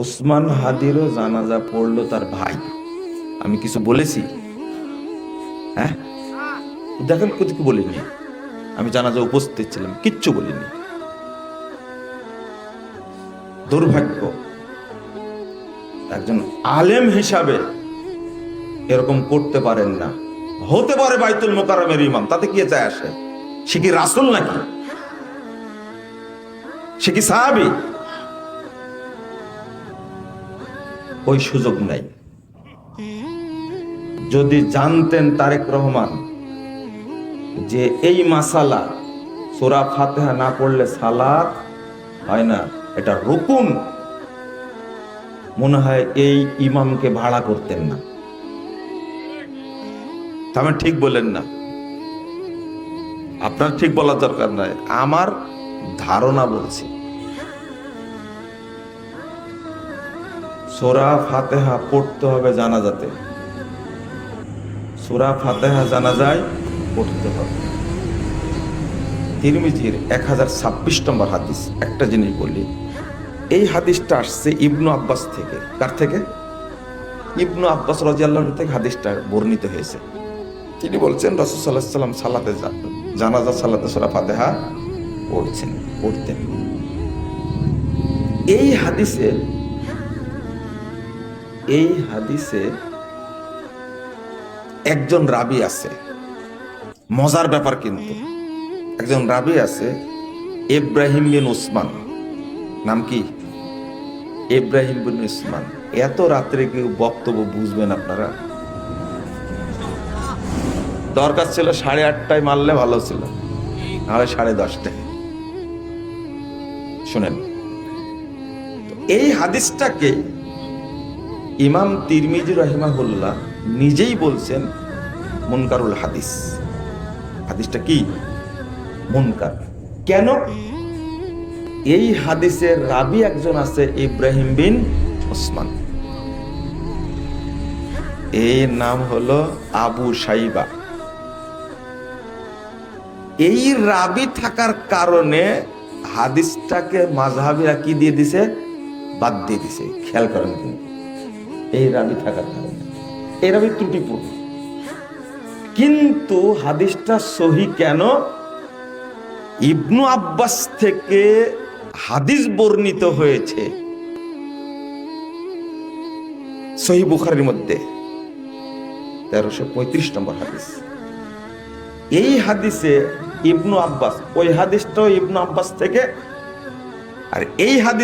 ওসমান হাদিরও জানাজা পড়লো তার ভাই। আমি কিছু বলেছি? হ্যাঁ, দেখেন কিছু বলিনি। আমি জানাজা উপস্থিত ছিলাম, কিচ্ছু বলিনি। দুর্ভাগ্য, একজন আলেম হিসাবে এরকম করতে পারেন না। হতে পারে বাইতুল মোকাররমের ইমাম, তাতে কি যায় আসে? সে কি রাসূল নাকি? সে কি সাহাবী? ওই সুযোগ নাই। যদি জানতেন তারেক রহমান যে এই মাসালা সূরা ফাতিহা না পড়লে সালাত হয় না, এটা রুকুন, মনে হয় এই ইমামকে ভাড়া করতেন না। আমি ঠিক বলেন না, আপনার ঠিক বলার দরকার নাই, আমার ধারণা বলছি। সূরা ফাতিহা পড়তে হবে জানাজাতে, সূরা ফাতিহা জানাজায় পড়তে হবে। তিরমিজির 1026 নম্বর হাদিস। একটা জিনিস বলি, এই হাদিসটা আসছে ইবনু আব্বাস থেকে। কার থেকে? ইবনু আব্বাস রাদিয়াল্লাহু আনহু থেকে হাদিসটা বর্ণিত হয়েছে। তিনি বলছেন রাসূল সাল্লাল্লাহু আলাইহি ওয়াসাল্লাম সালাতে জানাজা সালাতে সূরা ফাতিহা পড়তেন। এই হাদিসে একজন রাবী আছে। মজার ব্যাপার, কিন্তু একজন রাবী আছে ইব্রাহিম বিন উসমান। নাম কি? ইব্রাহিম বিন উসমান। এত রাত্রে কেউ বক্তব্য বুঝবেন আপনারা? দরকার ছিল 8:30টায় মারলে ভালো ছিল, নাহলে 10:30টায়। শুনেন, এই হাদিসটাকে ইমাম তিরমিজি রাহিমাহুল্লাহ নিজেই বলছেন মুনকারুল হাদিস। হাদিসটা কি? মুনকার। কেন? এই হাদিসের রাবী একজন আছে ইব্রাহিম বিন উসমান। এই নাম হলো আবু সাইবা। এই রাবী থাকার কারণে হাদিসটাকে মাযহাবীরা কি দিয়ে দিছে? বাদ দিয়ে দিছে। খেয়াল করেন, কিন্তু এই রাবী থাকার কারণে এই রাবী ত্রুটিপূর্ণ, কিন্তু হাদিসটা সহিহ কেন? ইবনু আব্বাস থেকে হাদিস বর্ণিত হয়েছে সহিহ বুখারীর মধ্যে 1335 নম্বর হাদিস। এই হাদিসে ইবনু আব্বাস, ওই হাদিসটাও ইবনু আব্বাস থেকে, আর এই হাদিস